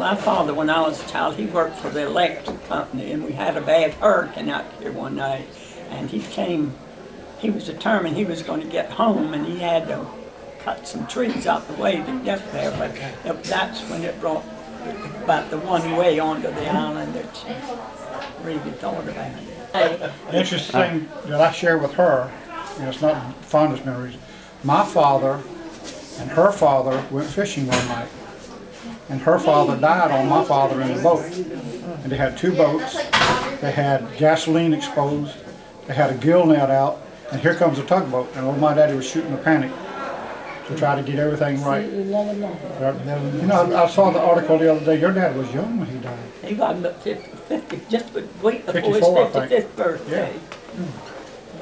My father, when I was a child, he worked for the electric company, and we had a bad hurricane out here one night, and he was determined he was going to get home, and he had to cut some trees out the way to get there, but that's when it brought about the one way onto the island that she really thought about it. The interesting thing that I share with her, it's not the fondest memories, my father and her father went fishing one night, and her father died on my father in the boat. And they had two boats, they had gasoline exposed, they had a gill net out, and here comes a tugboat, and old my daddy was shooting a panic to try to get everything right. You know, I saw the article the other day, your dad was young when he died. He was about 50, just a week before his 54, 55th birthday. Yeah.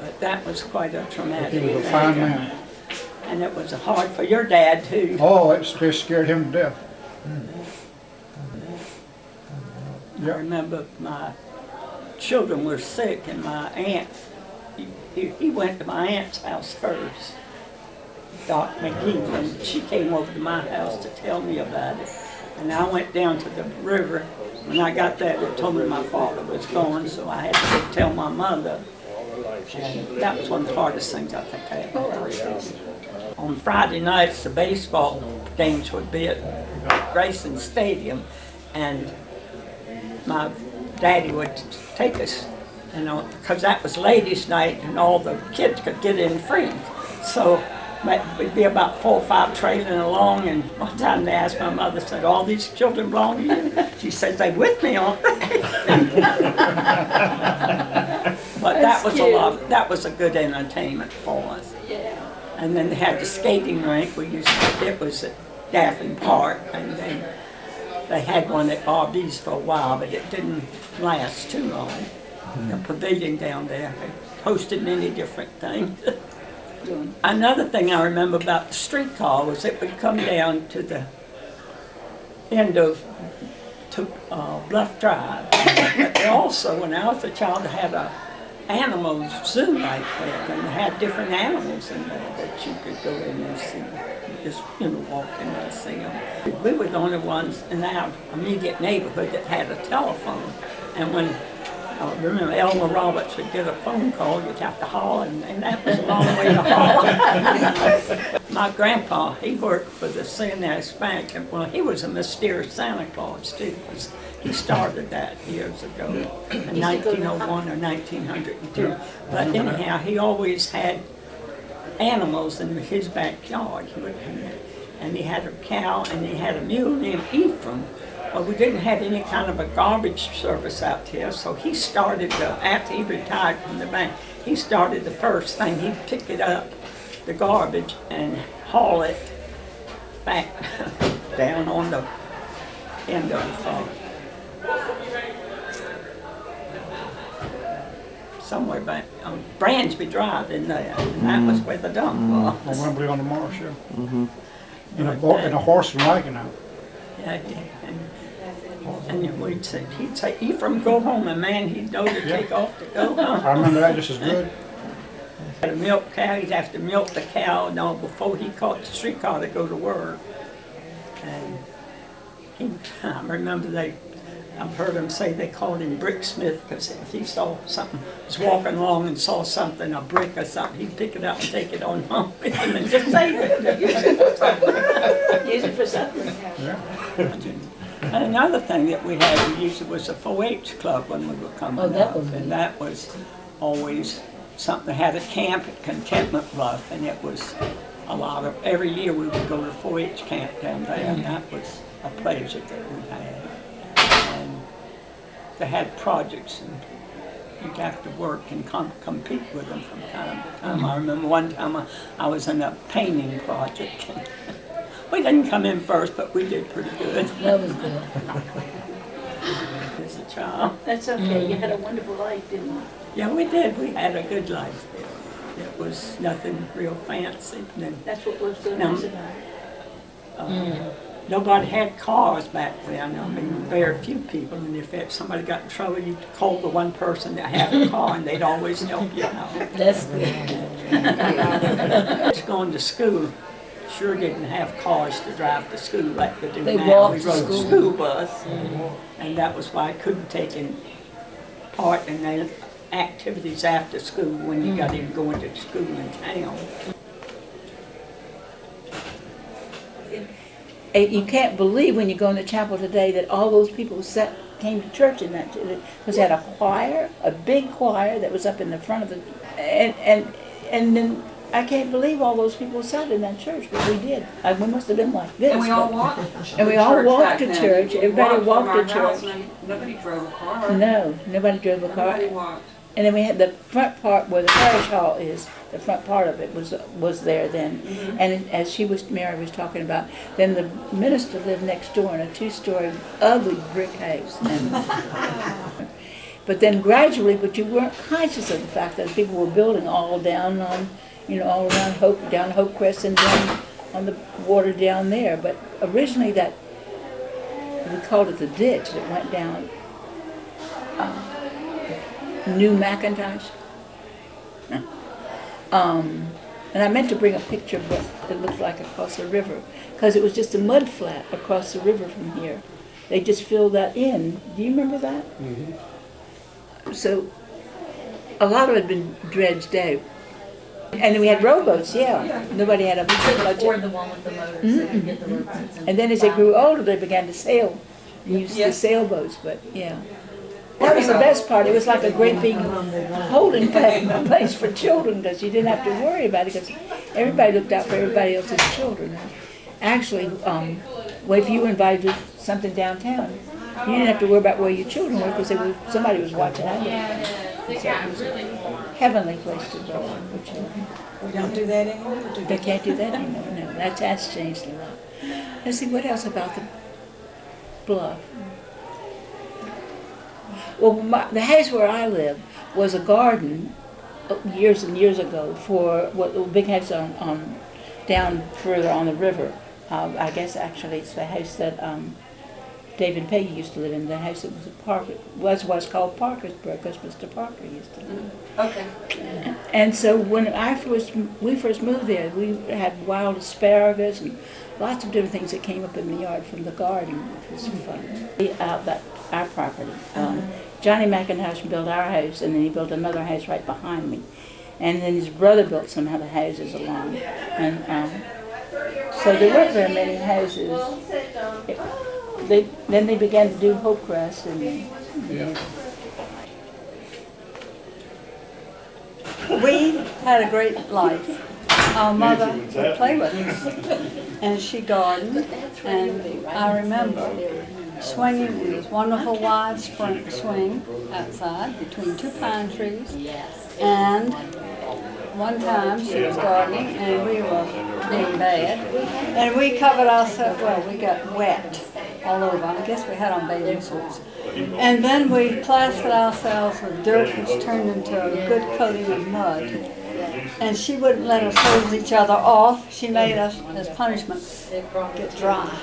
But that was quite a traumatic He was a fine man. And it was hard for your dad too. Oh, it scared him to death. I remember my children were sick, and my aunt, he went to my aunt's house first, Doc McGee, and she came over to my house to tell me about it. And I went down to the river. When I got there, they told me my father was gone, so I had to go tell my mother. And that was one of the hardest things I think I ever did. On Friday nights, the baseball games would be at Grayson Stadium, and my daddy would take us, you know, because that was ladies' night and all the kids could get in free. So we'd be about 4 or 5 trailing along, and one time they asked my mother, said, "All these children belong to you?" She said, "They with me, aren't they?" But that was a good entertainment for us. Yeah. And then they had the skating rink. It was at Daffin Park, and then they had one at RB's for a while, but it didn't last too long. The pavilion down there hosted many different things. Another thing I remember about the streetcar was it would come down to the end of Bluff Drive. But they also, when I was a child, they had a animal zoo like that, and they had different animals in there that you could go in and see. Just, you know, walk in and see them. We were the only ones in our immediate neighborhood that had a telephone. And when, remember, Elmer Roberts would get a phone call, you'd have to haul, and that was a long way to haul. My grandpa, he worked for the CNS Bank, and well, he was a mysterious Santa Claus too, because he started that years ago, in 1901 or 1902. But anyhow, he always had animals in his backyard. He would come in, and he had a cow, and he had a mule named Ephraim. Well, we didn't have any kind of a garbage service out here, so he started, after he retired from the bank, he started the first thing. He'd pick it up, the garbage, and haul it back down on the end of the farm. Somewhere back on Bransby Drive in there, and that was where the dump was. On Wembley on the Marsh, yeah. In a horse and wagon out. Yeah, and he'd say, "Ephraim, go home," and man, he'd know to take off to go home. I remember that just as good. Had a milk cow, he'd have to milk the cow before he caught the streetcar to go to work. And I remember I've heard him say they called him Bricksmith, because if he saw something, was walking along and saw something, a brick or something, he'd pick it up and take it on home with him and just save it. Use it for something. Use it for something. Yeah. And another thing that we usually was a 4-H club when we were coming up, and that was always something. They had a camp at Contentment Bluff, and it was every year we would go to 4-H camp down there, and that was a pleasure that we had. And they had projects, and you'd have to work and compete with them from time to time. I remember one time I was in a painting project. We didn't come in first, but we did pretty good. That was good. As a child. That's okay. You had a wonderful life, didn't you? Yeah, we did. We had a good life there. It was nothing real fancy. That's what was so nice about it. Nobody had cars back then. I mean, very few people. And if somebody got in trouble, you'd call the one person that had a car, and they'd always help you out. That's good. Just going to school. sure didn't have cars to drive to school like they do They now. walked We to rode school. the school bus, and that was why I couldn't take in part in the activities after school when you got in going to school in town. You can't believe when you go into chapel today that all those people came to church in that, because they had a choir, a big choir that was up in the front of the, and then I can't believe all those people sat in that church, but we did. We must have been like this. And we all but- walked. And we all walked to church. Everybody walked to from our house, church. and nobody drove a car. No, nobody drove a car. Nobody walked. And then we had the front part where the parish hall is. The front part of it was there then. And as Mary was talking about, then the minister lived next door in a 2-story ugly brick house. But then gradually, but you weren't conscious of the fact that people were building all down on, all around down Hope Crest and down on the water down there. But originally we called it the ditch that went down New Macintosh. And I meant to bring a picture of what it looked like across the river, because it was just a mud flat across the river from here. They just filled that in. Do you remember that? Mm-hmm. So a lot of it had been dredged out. And then we had rowboats, yeah. Nobody had a budget. Or the one with the motors, they could get the rowboats. And then as they grew older, they began to sail, use the sailboats, but yeah. That was the best part. It was like a great big holding place for children, because you didn't have to worry about it, because everybody looked out for everybody else's children. Actually, if you were invited to something downtown, you didn't have to worry about where your children were, because somebody was watching out. So it was a heavenly place to go for children. We don't do that anymore. They can't do that anymore. No, that's changed a lot. Let's see, what else about the bluff? Well, the house where I lived was a garden years and years ago for the big house on down further on the river. I guess actually it's the house that David Peggy used to live in. The house that was called Parkersburg, because Mr. Parker used to live. Okay. And so when we first moved there, we had wild asparagus and lots of different things that came up in the yard from the garden, which was fun. Our property. Johnny McIntosh built our house, and then he built another house right behind me. And then his brother built some other houses along. And so there weren't very many houses. Then they began to do Hope Crest. And We had a great life. Our mother would play with us, and she gardened, and I remember swinging in this wonderful wide swing outside between 2 pine trees, and one time she was gardening and we were being bad, and we covered ourselves, we got wet all over. I guess we had on bathing suits. And then we plastered ourselves with dirt, which turned into a good coating of mud. And she wouldn't let us hose each other off. She made us, as punishment, get dry.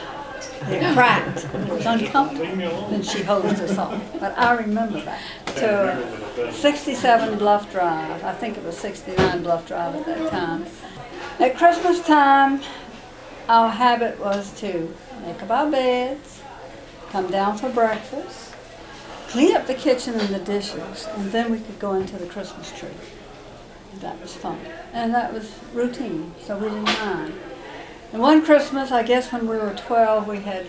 It cracked. It was uncomfortable. Then she hosed us off. But I remember that. To 67 Bluff Drive. I think it was 69 Bluff Drive at that time. At Christmas time, our habit was to make up our beds, come down for breakfast, clean up the kitchen and the dishes, and then we could go into the Christmas tree. That was fun. And that was routine, so we didn't mind. And one Christmas, I guess when we were 12, we had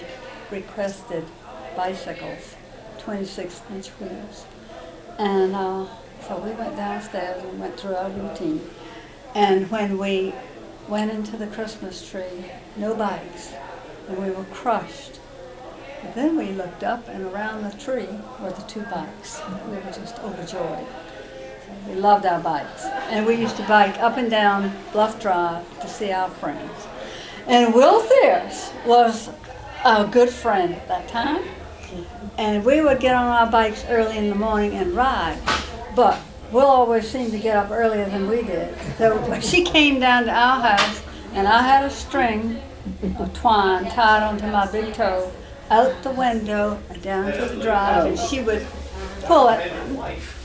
requested bicycles, 26-inch wheels. And so we went downstairs and went through our routine. And when we went into the Christmas tree, no bikes, and we were crushed. But then we looked up, and around the tree were the 2 bikes. We were just overjoyed. We loved our bikes. And we used to bike up and down Bluff Drive to see our friends. And Will Thierce was a good friend at that time. And we would get on our bikes early in the morning and ride. But Will always seemed to get up earlier than we did. So she came down to our house, and I had a string of twine tied onto my big toe, out the window and down to the drive, and she would pull it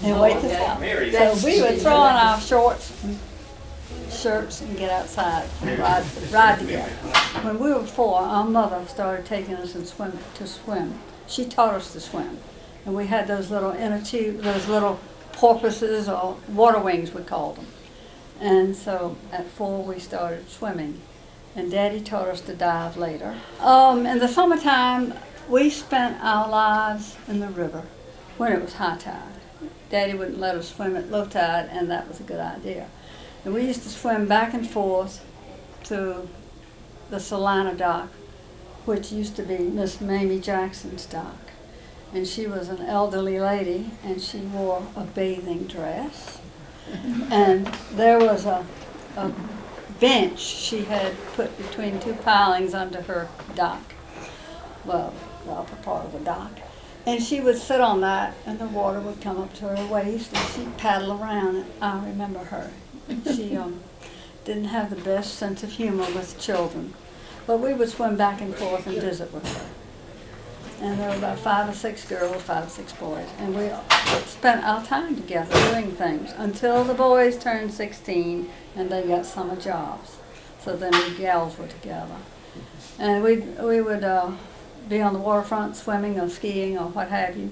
and wake us up. So we would throw on our shorts, shirts and get outside, ride together. When we were 4, our mother started taking us to swim. She taught us to swim. And we had those little inner tube, those little porpoises or water wings we called them. And so at 4 we started swimming. And Daddy taught us to dive later. In the summertime, we spent our lives in the river when it was high tide. Daddy wouldn't let us swim at low tide, and that was a good idea. And we used to swim back and forth to the Salina dock, which used to be Miss Mamie Jackson's dock. And she was an elderly lady, and she wore a bathing dress. And there was a bench she had put between 2 pilings under her dock, well, the upper part of the dock. And she would sit on that, and the water would come up to her waist, and she'd paddle around. And I remember her. She didn't have the best sense of humor with children, but we would swim back and forth and visit with her. And there were about 5 or 6 girls, 5 or 6 boys, and we spent our time together doing things until the boys turned 16 and they got summer jobs. So then we gals were together, and we would be on the waterfront swimming or skiing or what have you.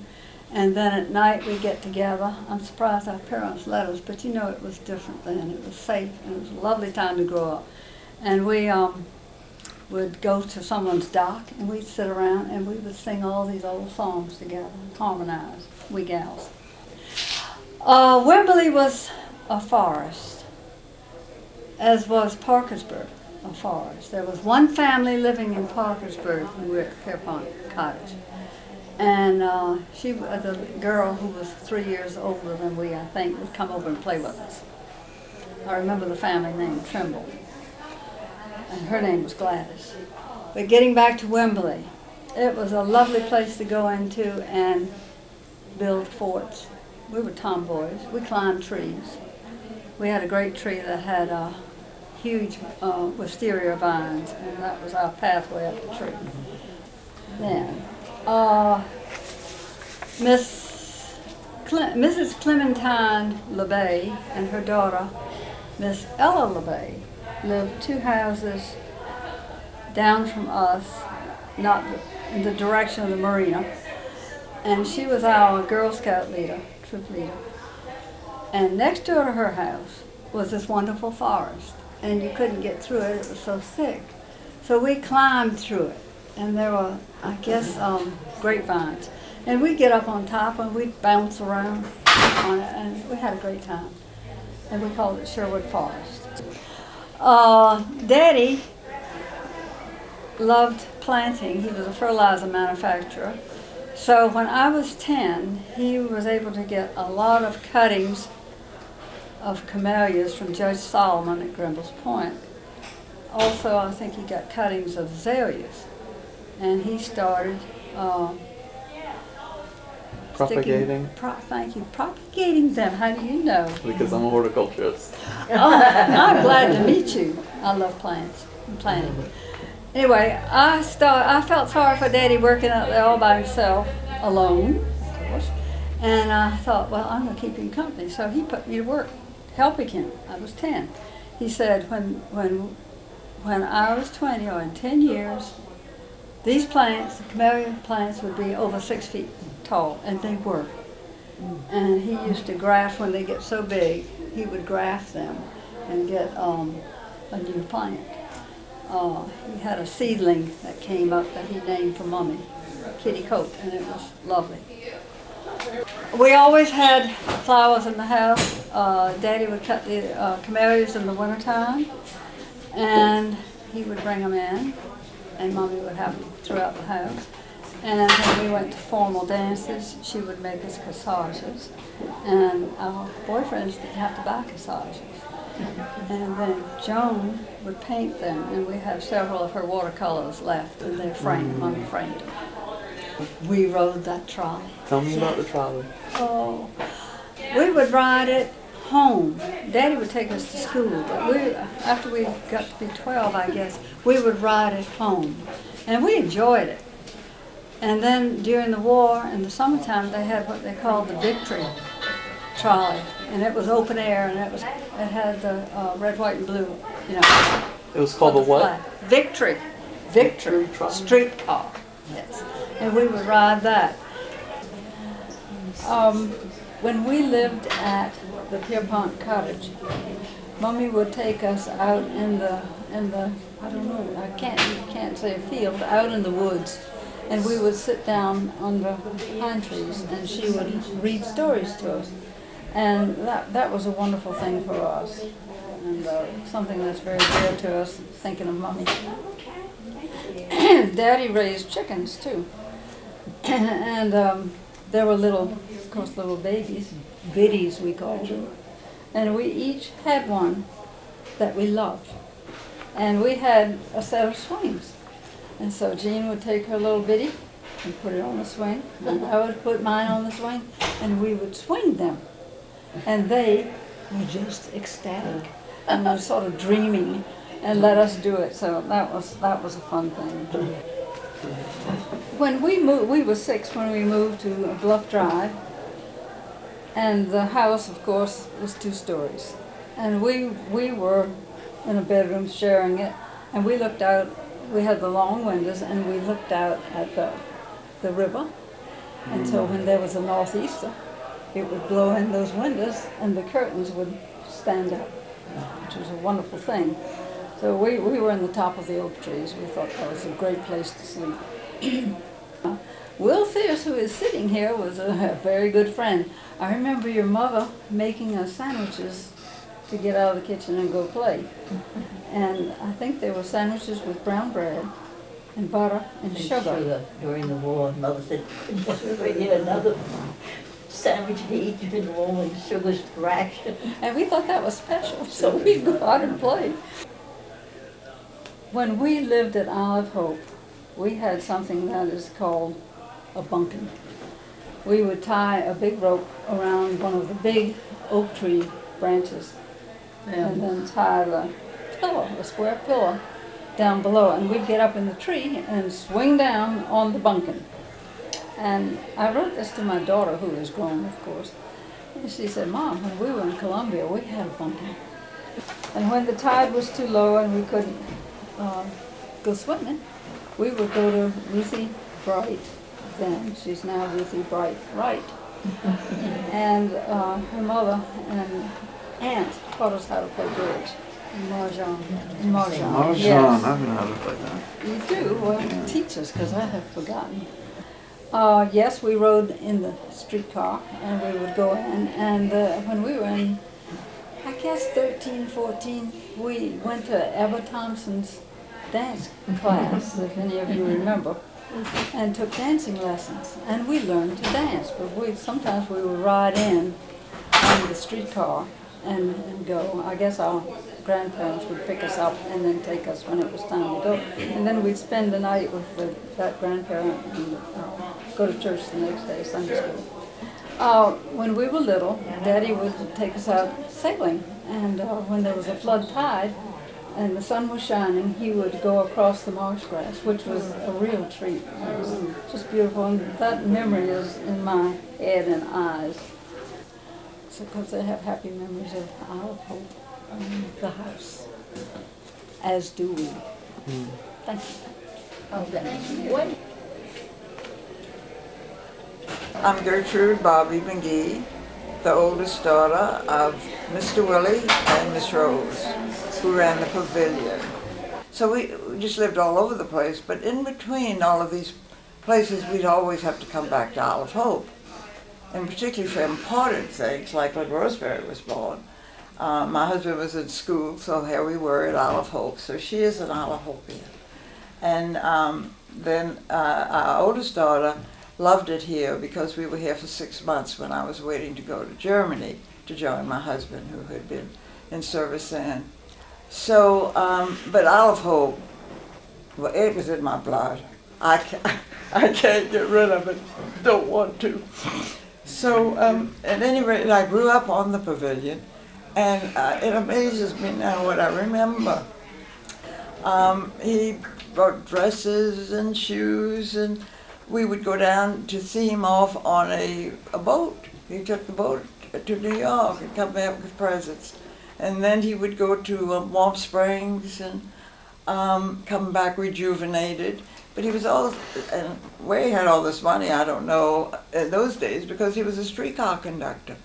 And then at night we get together. I'm surprised our parents let us, but you know it was different then. It was safe, and it was a lovely time to grow up. And we would go to someone's dock, and we'd sit around and we would sing all these old songs together and harmonize, we gals. Wimberley was a forest, as was Parkersburg a forest. There was one family living in Parkersburg when we were at Pierpont Cottage. And she, the girl who was 3 years older than we, I think, would come over and play with us. I remember the family name, Trimble. And her name was Gladys. But getting back to Wimberley, it was a lovely place to go into and build forts. We were tomboys. We climbed trees. We had a great tree that had huge wisteria vines, and that was our pathway up the tree. Then, Mrs. Clementine LeBay and her daughter, Miss Ella LeBay, lived 2 houses down from us, not in the direction of the marina. And she was our Girl Scout leader, troop leader. And next door to her house was this wonderful forest. And you couldn't get through it, it was so thick. So we climbed through it. And there were, I guess, grapevines. And we'd get up on top and we'd bounce around on it, and we had a great time. And we called it Sherwood Forest. Daddy loved planting. He was a fertilizer manufacturer. So when I was 10, he was able to get a lot of cuttings of camellias from Judge Solomon at Grimble's Point. Also, I think he got cuttings of azaleas. And he started propagating. Propagating them. How do you know? Because I'm a horticulturist. Oh, I'm glad to meet you. I love plants and planting. Anyway, I felt sorry for Daddy working out there all by himself, alone, of course. And I thought, well, I'm going to keep him company. So he put me to work, helping him. I was 10. He said, when I was 20, or in 10 years, these plants, the camellia plants, would be over 6 feet tall, and they were. And he used to graft, when they get so big, he would graft them and get a new plant. He had a seedling that came up that he named for Mommy, Kitty Coat, and it was lovely. We always had flowers in the house. Daddy would cut the camellias in the wintertime, and he would bring them in, and Mommy would have them throughout the house. And when we went to formal dances, she would make us corsages, and our boyfriends didn't have to buy corsages. And then Joan would paint them, and we have several of her watercolors left, and they're framed. Mommy framed them. We rode that trolley. Tell me about the trolley. Oh, we would ride it home. Daddy would take us to school, but after we got to be 12, I guess, we would ride it home. And we enjoyed it. And then during the war, in the summertime, they had what they called the Victory trolley. and it was open air, and it had the red, white, and blue. You know. It was called the what? flag. Victory. Victory. Truck? Streetcar. Yes. And we would ride that. When we lived at the Pierpont Cottage, Mommy would take us out in the I don't know, I can't say a field, out in the woods, and we would sit down under pine trees, and she would read stories to us, and that was a wonderful thing for us, and something that's very dear to us. Thinking of Mommy. Daddy raised chickens too, and there were of course, little babies, biddies we called them, and we each had one that we loved. And we had a set of swings. And so Jean would take her little biddy and put it on the swing, and I would put mine on the swing, and we would swing them. And they were just ecstatic and were sort of dreaming and let us do it. So that was a fun thing. When we moved, we were 6 when we moved to Bluff Drive, and the house, of course, was 2 stories. And we were in a bedroom sharing it, and we looked out, we had the long windows, and we looked out at the river. And so when there was a northeaster, it would blow in those windows, and the curtains would stand up, which was a wonderful thing. So we were in the top of the oak trees. We thought that was a great place to sleep. Will Fierce, who is sitting here, was a very good friend. I remember your mother making us sandwiches to get out of the kitchen and go play. And I think they were sandwiches with brown bread and butter and sugar. During the war, Mother said, we need another sandwich to eat during the war when sugar's ration. And we thought that was special, so we'd go out and play. When we lived at Isle of Hope, we had something that is called a bunkin. We would tie a big rope around one of the big oak tree branches, and then tie the pillow, a square pillow, down below, and we'd get up in the tree and swing down on the bunkin. And I wrote this to my daughter, who is grown, of course, and she said, Mom, when we were in Columbia, we had a bunkin. And when the tide was too low and we couldn't go swimming, we would go to Ruthie Bright, then, she's now Ruthie Bright Wright, and her mother and aunt taught us how to play bridge. Mahjong. Mahjong, Yes. I've been able to play that. You do? Well, teach us, because I have forgotten. Yes, we rode in the streetcar, and we would go in, and when we were in, I guess 13, 14, we went to Ever Thompson's dance class, if any of you remember, and took dancing lessons. And we learned to dance, but sometimes we would ride in on the streetcar and go. I guess our grandparents would pick us up and then take us when it was time to go. And then we'd spend the night with that grandparent and go to church the next day, Sunday school. When we were little, Daddy would take us out sailing. And when there was a flood tide and the sun was shining, he would go across the marsh grass, which was a real treat. It was just beautiful. And that memory is in my head and eyes. Because they have happy memories of Isle of Hope and the house, as do we. Thank you. What? I'm Gertrude Bobby McGee, the oldest daughter of Mr. Willie and Miss Rose, who ran the pavilion. So we just lived all over the place, but in between all of these places, we'd always have to come back to Isle of Hope. And particularly for important things, like when Rosemary was born. My husband was in school, so here we were at Isle of Hope. So she is an Isle of Hopian. And then our oldest daughter loved it here because we were here for 6 months when I was waiting to go to Germany to join my husband, who had been in service then. So, but Isle of Hope, well, it was in my blood. I can't get rid of it, don't want to. So, at any rate, I grew up on the pavilion, and it amazes me now what I remember. He brought dresses and shoes, and we would go down to see him off on a boat. He took the boat to New York and come back with presents. And then he would go to Warm Springs and come back rejuvenated. But he was all, and where he had all this money, I don't know, in those days, because he was a streetcar conductor.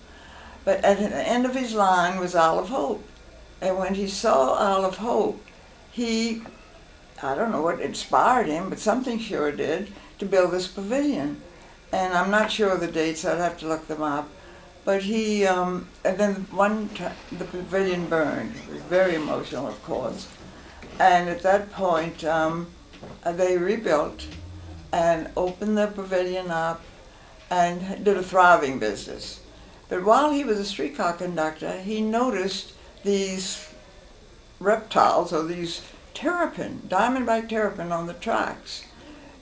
But at the end of his line was Isle of Hope. And when he saw Isle of Hope, he, I don't know what inspired him, but something sure did, to build this pavilion. And I'm not sure of the dates, I'd have to look them up. But he, and then one time, the pavilion burned. It was very emotional, of course. And at that point, they rebuilt and opened the pavilion up and did a thriving business. But while he was a streetcar conductor, he noticed these reptiles, or these terrapin, diamondback terrapin on the tracks.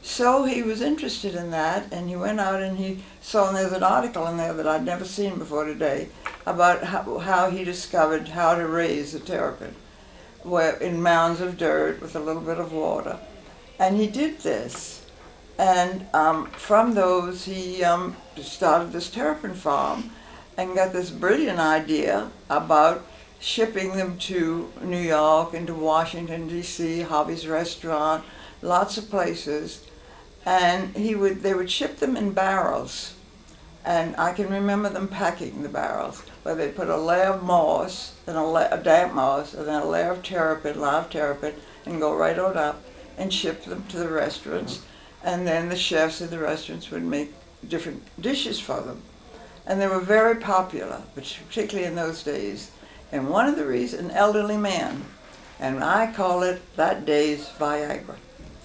So he was interested in that, and he went out and he saw, and there's an article in there that I'd never seen before today, about how he discovered how to raise a terrapin, where in mounds of dirt with a little bit of water. And he did this, and from those he started this terrapin farm and got this brilliant idea about shipping them to New York and to Washington, D.C., Hobby's Restaurant, lots of places. And they would ship them in barrels. And I can remember them packing the barrels, where they put a layer of moss, and a damp moss, and then a layer of terrapin, live terrapin, and go right on up and ship them to the restaurants. And then the chefs in the restaurants would make different dishes for them. And they were very popular, particularly in those days. And one of the reasons, an elderly man, and I call it that day's Viagra,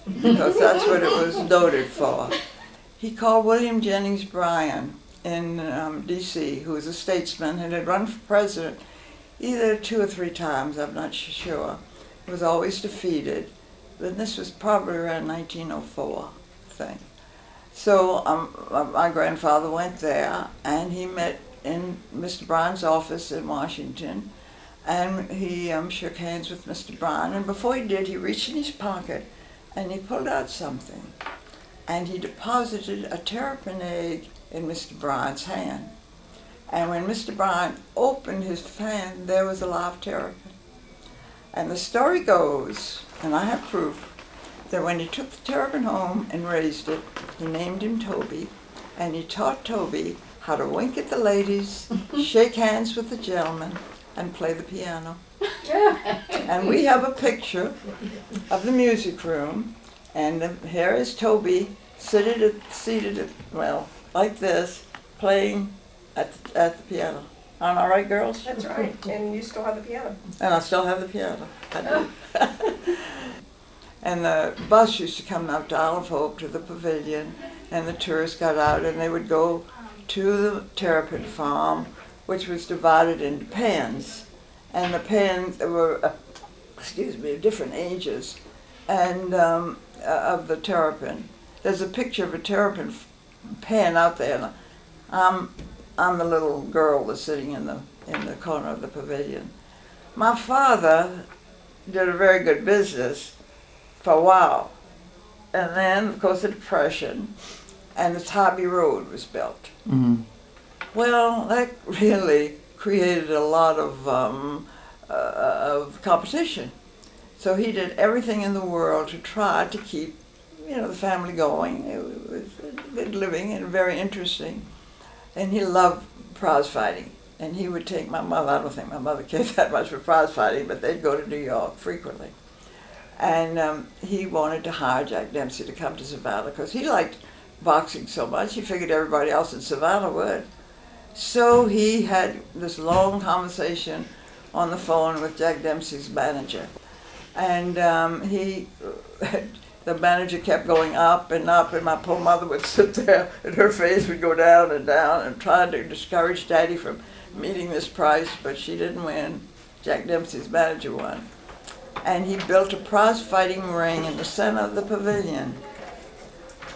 because that's what it was noted for. He called William Jennings Bryan in D.C., who was a statesman and had run for president either 2 or 3 times, I'm not sure. He was always defeated. But this was probably around 1904, I think. So my grandfather went there, and he met in Mr. Bryan's office in Washington, and he shook hands with Mr. Bryan. And before he did, he reached in his pocket, and he pulled out something, and he deposited a terrapin egg in Mr. Bryan's hand. And when Mr. Bryan opened his hand, there was a live terrapin. And the story goes, and I have proof, that when he took the terrapin home and raised it, he named him Toby, and he taught Toby how to wink at the ladies, shake hands with the gentlemen, and play the piano. And we have a picture of the music room, and here is Toby seated at, well, like this, playing at the piano. Am I right, girls? That's right, and you still have the piano. And I still have the piano. I do. And the bus used to come out to Isle of Hope to the pavilion, and the tourists got out and they would go to the terrapin farm, which was divided into pens. And the pens were, different ages and of the terrapin. There's a picture of a terrapin pen out there. And I'm the little girl that's sitting in the corner of the pavilion. My father did a very good business for a while. And then, of course, the Depression, and the Tybee Road was built. Mm-hmm. Well, that really created a lot of competition. So he did everything in the world to try to keep, the family going. It was good living and very interesting. And he loved prize fighting. And he would take my mother, I don't think my mother cared that much for prize fighting, but they'd go to New York frequently. And he wanted to hire Jack Dempsey to come to Savannah because he liked boxing so much, he figured everybody else in Savannah would. So he had this long conversation on the phone with Jack Dempsey's manager. And the manager kept going up, and my poor mother would sit there, and her face would go down, and trying to discourage Daddy from meeting this price, but she didn't win. Jack Dempsey's manager won. And he built a prize fighting ring in the center of the pavilion,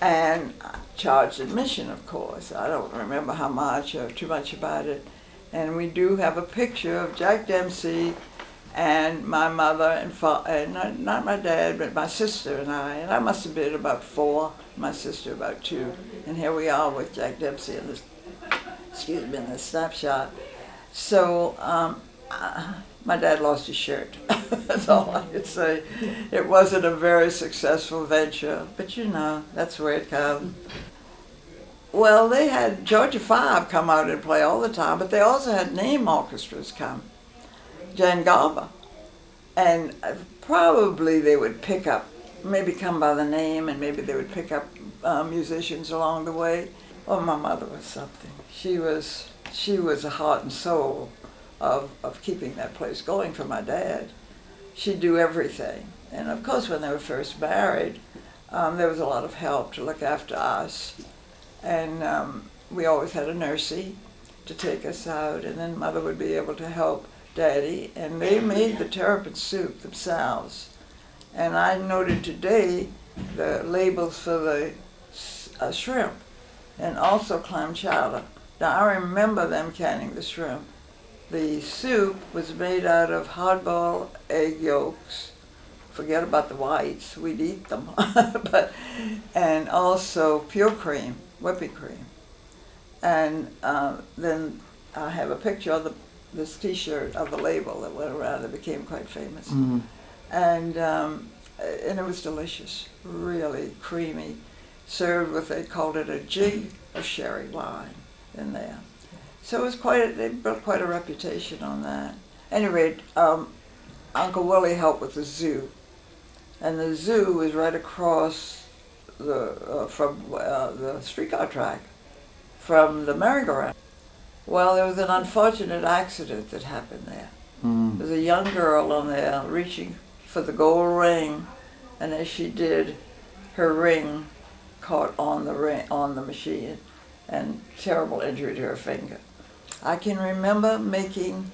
and charged admission, of course. I don't remember how much or too much about it. And we do have a picture of Jack Dempsey and my mother and not my dad, but my sister and I must have been about 4, my sister about 2. And here we are with Jack Dempsey excuse me, in the snapshot. So my dad lost his shirt. That's all I could say. It wasn't a very successful venture, but you know, that's where it comes. Well, they had Georgia Five come out and play all the time, but they also had name orchestras come. Jan Garber. And probably they would pick up, maybe come by the name, and maybe they would pick up musicians along the way. Oh, my mother was something. She was the heart and soul of keeping that place going for my dad. She'd do everything. And of course, when they were first married, there was a lot of help to look after us. And we always had a nursie to take us out, and then Mother would be able to help Daddy, and they made the terrapin soup themselves. And I noted today the labels for the shrimp and also clam chowder. Now I remember them canning the shrimp. The soup was made out of hard-boiled egg yolks. Forget about the whites, we'd eat them. And also pure cream, whipping cream. And then I have a picture of this T-shirt of the label that went around. It became quite famous. Mm-hmm. And it was delicious, really creamy, served with, they called it a jig of sherry wine in there. So it was they built quite a reputation on that. Anyway, Uncle Willie helped with the zoo. And the zoo was right across from the streetcar track, from the merry-go-round. Well, there was an unfortunate accident that happened there. There was a young girl on there reaching for the gold ring, and as she did, her ring caught on the machine, and terrible injury to her finger. I can remember making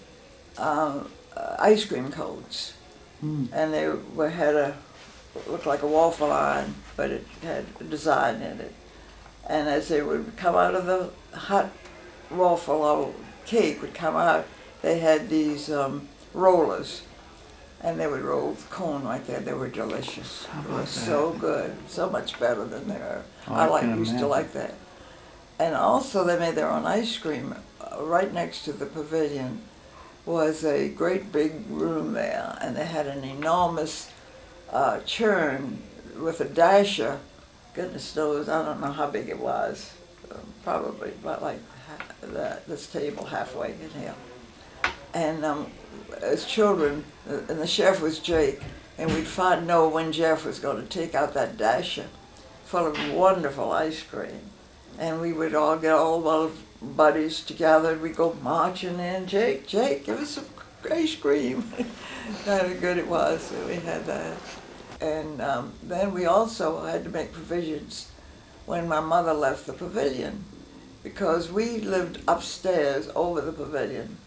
ice cream cones, and they looked like a waffle iron, but it had a design in it. And as they would come out of the hot waffle or cake would come out, they had these rollers, and they would roll the cone right there. They were delicious. It was so good, so much better than they are. I used to like that. And also they made their own ice cream. Right next to the pavilion was a great big room there, and they had an enormous churn with a dasher. Goodness knows, I don't know how big it was. Probably about like this table halfway in here. And as children, and the chef was Jake, and we'd know when Jeff was going to take out that dasher full of wonderful ice cream. And we would all get all our buddies together, and we'd go marching in. Jake, give us some ice cream. Kind of good it was, so we had that. And then we also had to make provisions when my mother left the pavilion, because we lived upstairs over the pavilion.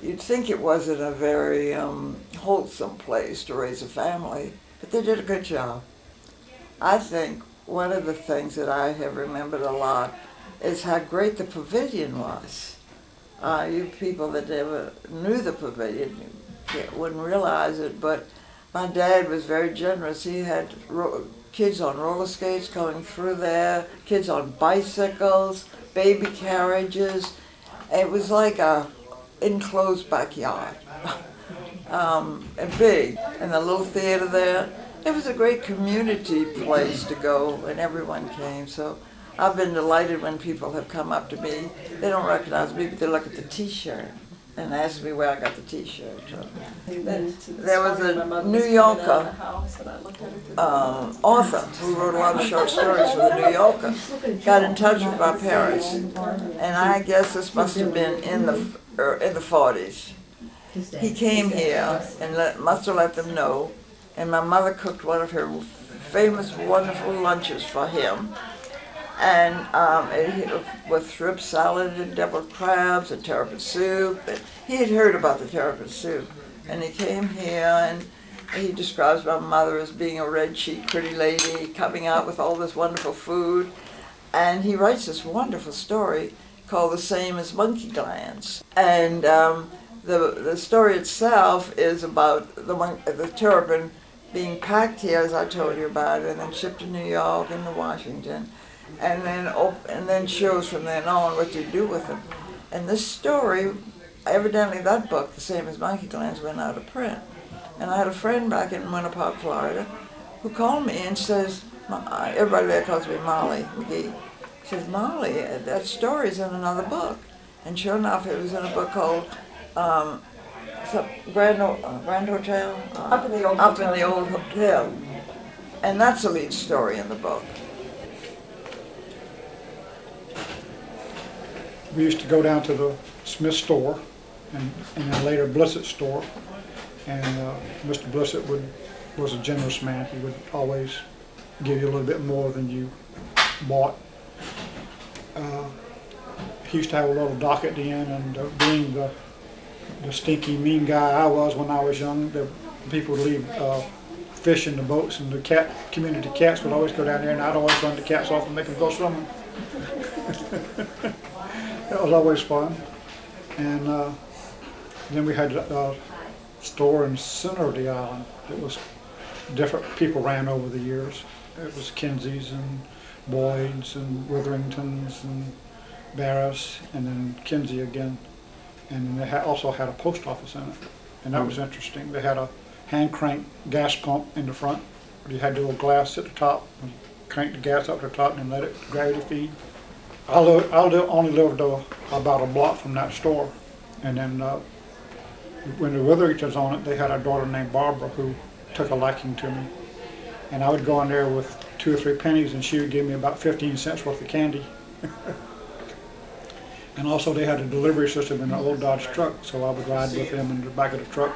You'd think it wasn't a very wholesome place to raise a family, but they did a good job. I think one of the things that I have remembered a lot is how great the pavilion was. You people that never knew the pavilion wouldn't realize it, but my dad was very generous. He had kids on roller skates going through there, kids on bicycles, baby carriages. It was like a enclosed backyard, and big, and the little theater there. It was a great community place to go, and everyone came. So I've been delighted when people have come up to me. They don't recognize me, but they look at the T-shirt and ask me where I got the T-shirt. There was a New Yorker author who wrote a lot of short stories for the New Yorker, got in touch with my parents, and I guess this must have been in the 40s. He came here and must have let them know, and my mother cooked one of her famous, wonderful lunches for him. And with shrimp salad and deviled crabs and terrapin soup. And he had heard about the terrapin soup. And he came here, and he describes my mother as being a red-cheeked pretty lady coming out with all this wonderful food. And he writes this wonderful story called The Same as Monkey Glands. And the story itself is about the terrapin being packed here, as I told you about, and then shipped to New York and to Washington. and then shows from then on what you do with them. And this story, evidently that book, the same as Monkey Glen's, went out of print. And I had a friend back in Winterport, Florida, who called me and says, everybody there calls me Molly McGee. She says, Molly, that story's in another book. And sure enough, it was in a book called Grand Hotel? Up in the Old Up Hotel. in the Old Hotel. And that's the lead story in the book. We used to go down to the Smith store and then later Blissett store. And Mr. Blissett was a generous man. He would always give you a little bit more than you bought. He used to have a little dock at the end, and being the stinky, mean guy I was when I was young, the people would leave fish in the boats, and the community cats would always go down there, and I'd always run the cats off and make them go swimming. That was always fun. And then we had a store in the center of the island. It was different people ran over the years. It was Kinsey's and Boyd's and Witherington's and Barris, and then Kinsey again. And then they also had a post office in it, and that was interesting. They had a hand crank gas pump in the front. You had the little glass at the top, and crank the gas up to the top and then let it gravity feed. I only lived about a block from that store, and then when the Witheringtons on it, they had a daughter named Barbara who took a liking to me. And I would go in there with 2 or 3 pennies, and she would give me about 15 cents worth of candy. And also they had a delivery system in an old Dodge truck, so I would ride with them in the back of the truck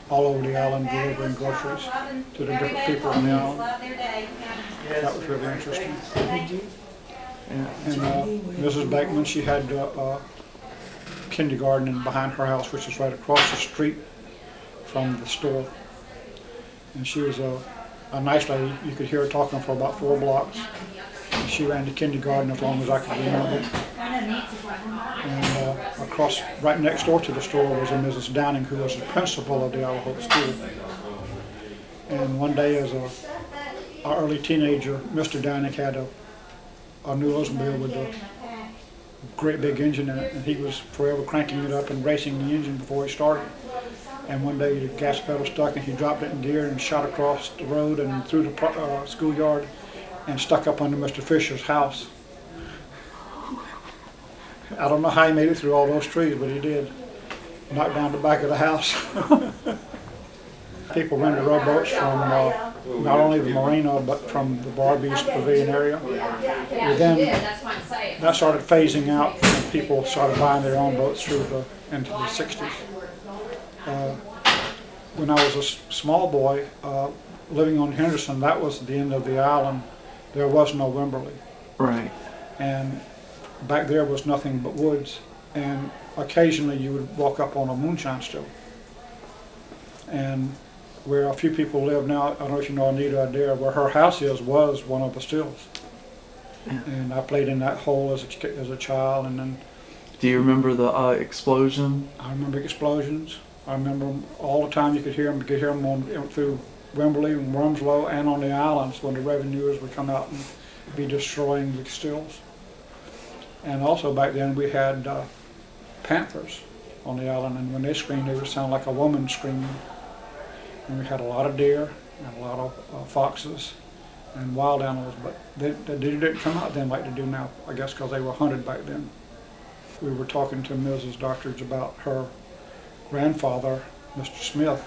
all over the island delivering groceries to the different people on the island. That was really interesting. And Mrs. Beckman, she had kindergarten behind her house, which is right across the street from the store. And she was a nice lady. You could hear her talking for about 4 blocks. And she ran the kindergarten as long as I could remember. And across, right next door to the store was a Mrs. Downing, who was the principal of the Isle Hope School. And one day, as an early teenager, Mr. Downing had a new Oldsmobile with a great big engine in it, and he was forever cranking it up and racing the engine before he started. And one day the gas pedal stuck, and he dropped it in gear and shot across the road and through the schoolyard and stuck up under Mr. Fisher's house. I don't know how he made it through all those trees, but he did. Knocked down the back of the house. People rented rowboats from not only the marina, but from the Barbies Pavilion area. And then that started phasing out, and people started buying their own boats into the 60s. When I was a small boy, living on Henderson, that was the end of the island. There was no Wimberley. Right. And back there was nothing but woods. And occasionally you would walk up on a moonshine still. And where a few people live now, I don't know if you know Anita Adair, where her house was one of the stills. Yeah. And I played in that hole as a child. And then Do you remember the explosion? I remember explosions. I remember them all the time. You could hear them. You could hear them through Wimberley and Wormslow and on the islands when the revenuers would come out and be destroying the stills. And also back then we had panthers on the island, and when they screamed, they would sound like a woman screaming. And we had a lot of deer and a lot of foxes and wild animals, but they didn't come out then like they do now, I guess because they were hunted back then. We were talking to Mrs. Doctridge about her grandfather, Mr. Smith,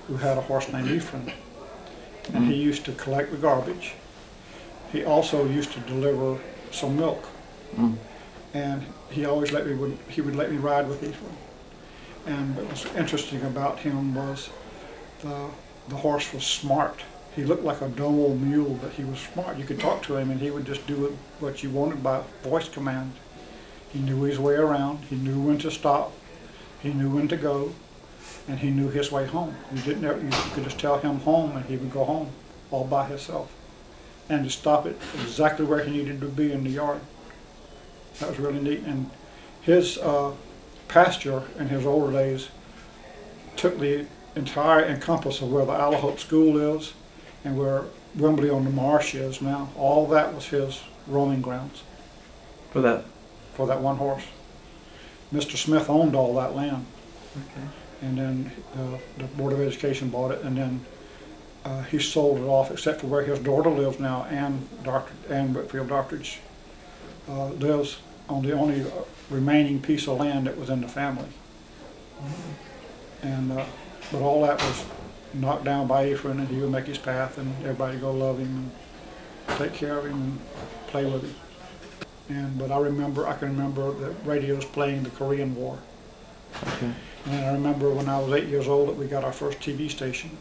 who had a horse named Ephraim, and he used to collect the garbage. He also used to deliver some milk, and he always would let me ride with Ephraim. And what was interesting about him was the horse was smart. He looked like a dull old mule, but he was smart. You could talk to him and he would just do what you wanted by voice command. He knew his way around, he knew when to stop, he knew when to go, and he knew his way home. You could just tell him home and he would go home all by himself. And to stop it exactly where he needed to be in the yard. That was really neat. And his pasture in his older days took the entire encompass of where the Isle Hope School is and where Wimberley on the Marsh is now. All that was his roaming grounds For that. for that one horse. Mr. Smith owned all that land, Okay. and then the Board of Education bought it, and then he sold it off, except for where his daughter lives now, Ann Whitfield Dottridge lives on the only remaining piece of land that was in the family. And but all that was knocked down by Ephraim, and he would make his path, and everybody go love him and take care of him and play with him. But I can remember the radios playing the Korean War. Okay. And I remember when I was 8 years old that we got our first TV station.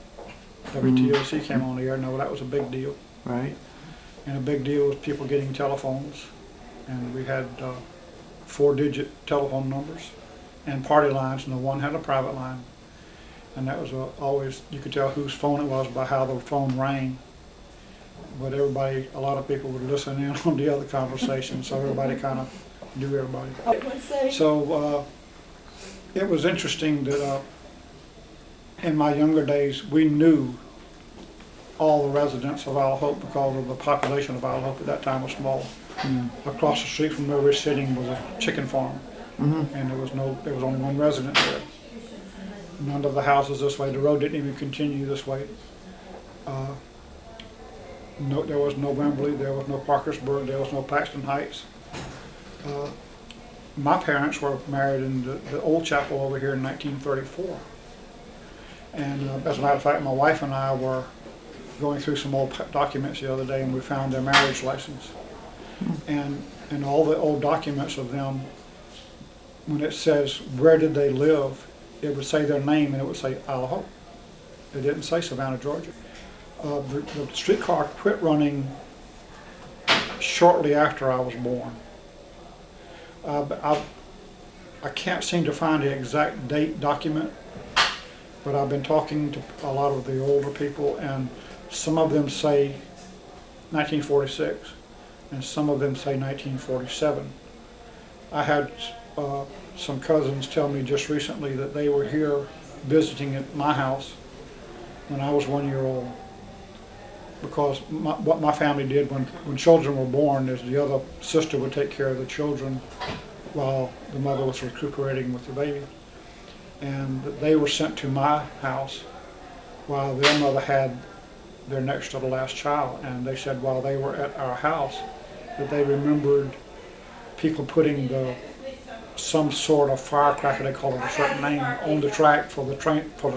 WTOC came on the air. No, that was a big deal. Right. And a big deal was people getting telephones. And we had 4-digit telephone numbers and party lines, and the one had a private line. And that was always, you could tell whose phone it was by how the phone rang. But everybody, a lot of people would listen in on the other conversation, so everybody kind of knew everybody. So it was interesting that in my younger days, we knew all the residents of Isle of Hope because of the population of Isle of Hope at that time was small. Across the street from where we were sitting was a chicken farm, and there was only one resident there. None of the houses this way. The road didn't even continue this way. No, there was no Wembley, there was no Parkersburg, there was no Paxton Heights. My parents were married in the old chapel over here in 1934. And as a matter of fact, my wife and I were going through some old documents the other day, and we found their marriage license. And in all the old documents of them, when it says where did they live, it would say their name, and it would say Isle of Hope. It didn't say Savannah, Georgia. The streetcar quit running shortly after I was born. But I can't seem to find the exact date document, but I've been talking to a lot of the older people, and some of them say 1946, and some of them say 1947. I had some cousins tell me just recently that they were here visiting at my house when I was 1 year old. Because what my family did when children were born is the other sister would take care of the children while the mother was recuperating with the baby. And they were sent to my house while their mother had their next to the last child. And they said while they were at our house that they remembered people putting some sort of firecracker, they call it a certain name, on the track for the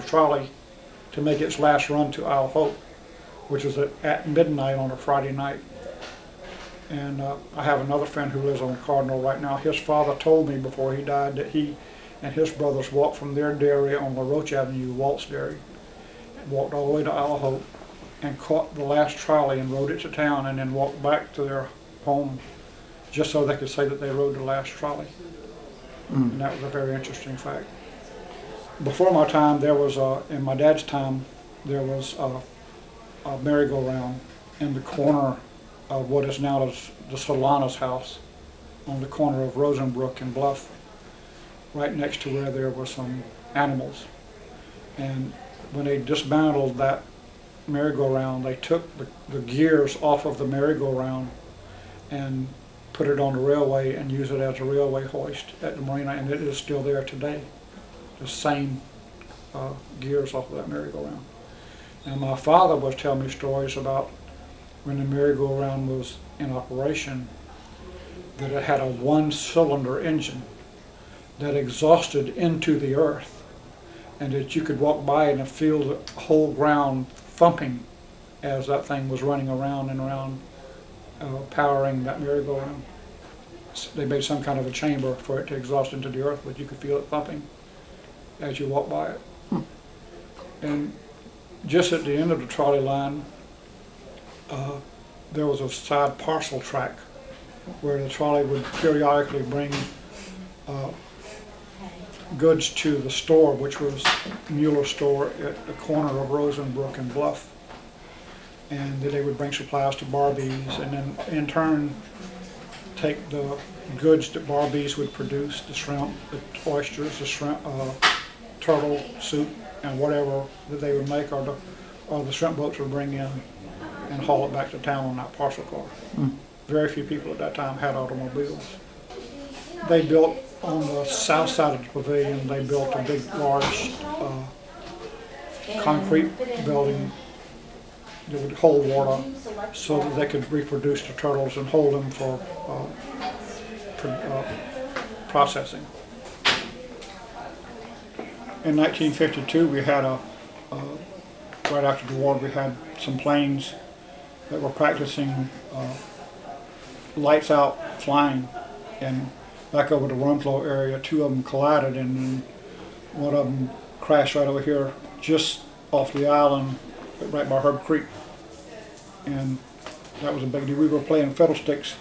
trolley to make its last run to Isle of Hope, which is at midnight on a Friday night. And I have another friend who lives on Cardinal right now. His father told me before he died that he and his brothers walked from their dairy on La Roche Avenue, Walt's Dairy, walked all the way to Isle of Hope and caught the last trolley and rode it to town, and then walked back to their home just so they could say that they rode the last trolley. And that was a very interesting fact. Before my time, there was, in my dad's time, there was a merry-go-round in the corner of what is now the Solana's house, on the corner of Rosenbrook and Bluff, right next to where there were some animals. And when they dismantled that merry-go-round, they took the gears off of the merry-go-round and put it on the railway and used it as a railway hoist at the marina, and it is still there today. The same gears off of that merry-go-round. And my father was telling me stories about when the merry-go-round was in operation, that it had a one-cylinder engine that exhausted into the earth, and that you could walk by and feel the whole ground thumping as that thing was running around and around, powering that merry-go-round. They made some kind of a chamber for it to exhaust into the earth, but you could feel it thumping as you walk by it. And just at the end of the trolley line, there was a side parcel track where the trolley would periodically bring goods to the store, which was Mueller's store at the corner of Rosenbrook and Bluff. And then they would bring supplies to Barbee's, and then in turn take the goods that Barbee's would produce, the shrimp, the oysters, the shrimp, turtle soup, and whatever that they would make, or the shrimp boats would bring in and haul it back to town on that parcel car. Very few people at that time had automobiles. They built on the south side of the pavilion, they built a big, large concrete building that would hold water so that they could reproduce the turtles and hold them for processing. In 1952, we had right after the war, we had some planes that were practicing lights out flying, and back over the Runslow area, two of them collided, and then one of them crashed right over here, just off the island, right by Herb Creek. And that was a big deal. We were playing fiddlesticks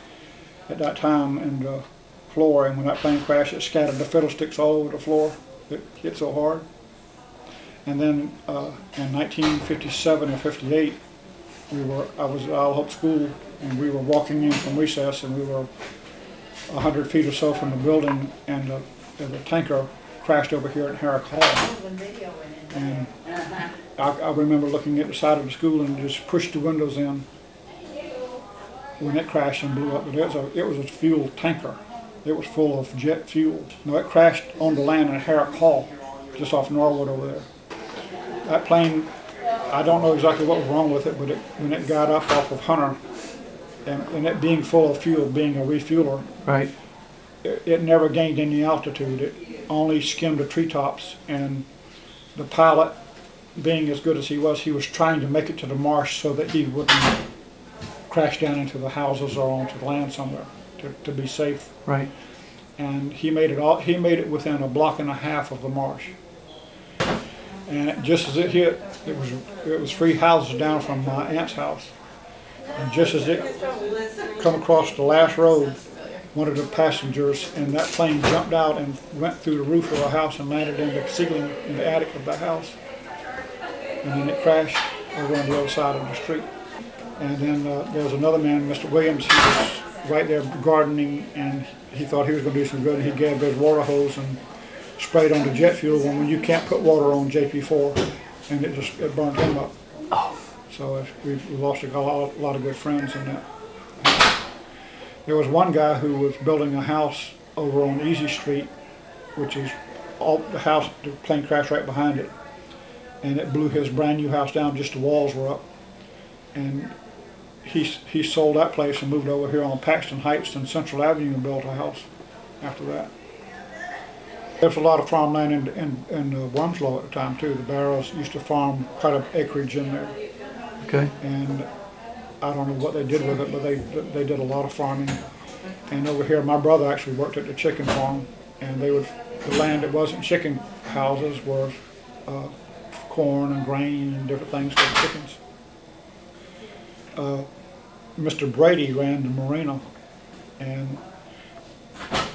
at that time in the floor, and when that plane crashed, it scattered the fiddlesticks all over the floor. It hit so hard. And then in 1957 or 58, I was at Isle Hope School, and we were walking in from recess, and we were 100 feet or so from the building, and the tanker crashed over here at Herrick Hall. And I remember looking at the side of the school and just pushed the windows in when it crashed and blew up. But it was a fuel tanker. It was full of jet fuel. No, it crashed on the land at Herrick Hall, just off Norwood over there. That plane, I don't know exactly what was wrong with it, but when it got up off of Hunter, and it being full of fuel, being a refueler, Right. it never gained any altitude. It only skimmed the treetops, and the pilot, being as good as he was trying to make it to the marsh so that he wouldn't crash down into the houses or onto the land somewhere to be safe. Right. And he made it within a block and a half of the marsh. And just as it hit, it was 3 houses down from my aunt's house. And just as it come across the last road, one of the passengers in that plane jumped out and went through the roof of a house and landed in the ceiling in the attic of the house. And then it crashed over on the other side of the street. And then there was another man, Mr. Williams, he was right there gardening, and he thought he was going to do some good, and he grabbed his water hose and sprayed on the jet fuel when you can't put water on JP4, and it burned him up. So we lost a lot of good friends in that. There was one guy who was building a house over on Easy Street, which is the house, the plane crashed right behind it, and it blew his brand new house down, just the walls were up. And he sold that place and moved over here on Paxton Heights and Central Avenue and built a house after that. There's a lot of farmland in Wormslow at the time too. The Barrows used to farm quite an acreage in there. Okay. And I don't know what they did with it, but they did a lot of farming. And over here, my brother actually worked at the chicken farm, and the land that wasn't chicken houses was corn and grain and different things for the chickens. Mr. Brady ran the marina, and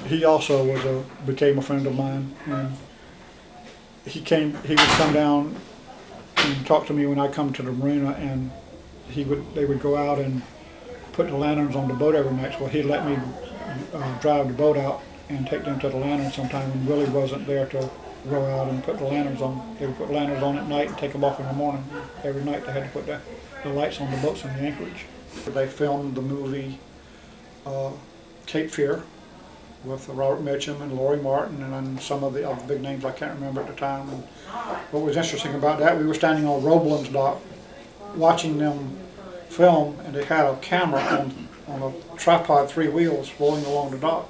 he also became a friend of mine. And he would come down and talk to me when I come to the marina, and they would go out and put the lanterns on the boat every night. So he'd let me drive the boat out and take them to the lanterns sometime, and Willie wasn't there to row out and put the lanterns on. They would put lanterns on at night and take them off in the morning. Every night they had to put the lights on the boats in the anchorage. They filmed the movie Cape Fear with Robert Mitchum and Laurie Martin and then some of the other big names I can't remember at the time. And what was interesting about that, we were standing on Roeblin's dock watching them film, and they had a camera on a tripod, 3 wheels, rolling along the dock.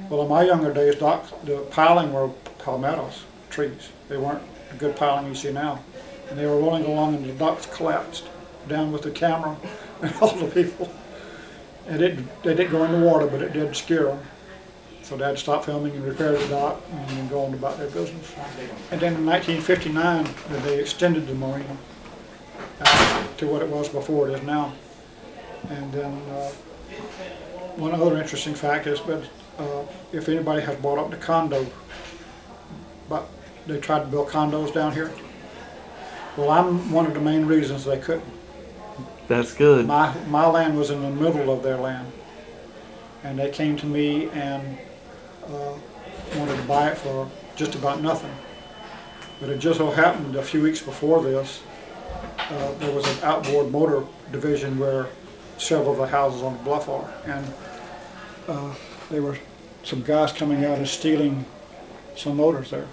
Well, in my younger days, the piling were palmettos, trees. They weren't the good piling you see now. And they were rolling along, and the docks collapsed down with the camera and all the people. And they didn't go in the water, but it did scare them. So they had to stop filming and repair the dock and then go on about their business. And then in 1959, they extended the marina to what it was before it is now. And then one other interesting fact is that if anybody has bought up the condo, but they tried to build condos down here. Well, I'm one of the main reasons they couldn't. That's good. My land was in the middle of their land, and they came to me and wanted to buy it for just about nothing. But it just so happened a few weeks before this, there was an outboard motor division where several of the houses on the bluff are. And there were some guys coming out and stealing some motors there.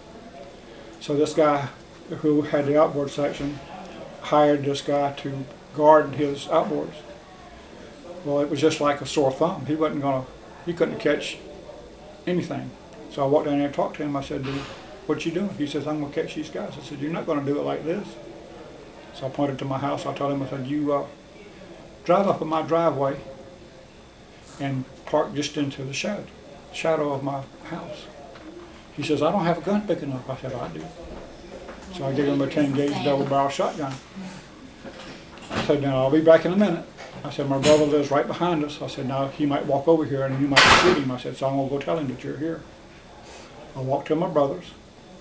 So this guy who had the outboard section hired this guy to guard his outboards. Well, it was just like a sore thumb. He couldn't catch anything. So I walked down there and talked to him. I said, "Dude, what you doing?" He says, "I'm going to catch these guys." I said, "You're not going to do it like this." So I pointed to my house. I told him, I said, "You drive up in my driveway and park just into the shadow of my house." He says, "I don't have a gun big enough." I said, "I do." So I gave him a 10-gauge double-barrel shotgun. I said, "Now I'll be back in a minute." I said, "My brother lives right behind us." I said, "Now he might walk over here and you might shoot him." I said, "So I'm going to go tell him that you're here." I walked to my brother's,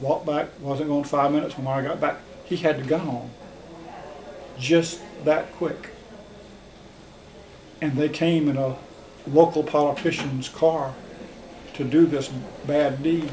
walked back, wasn't going 5 minutes. When I got back, he had the gun on. Just that quick. And they came in a local politician's car to do this bad deed.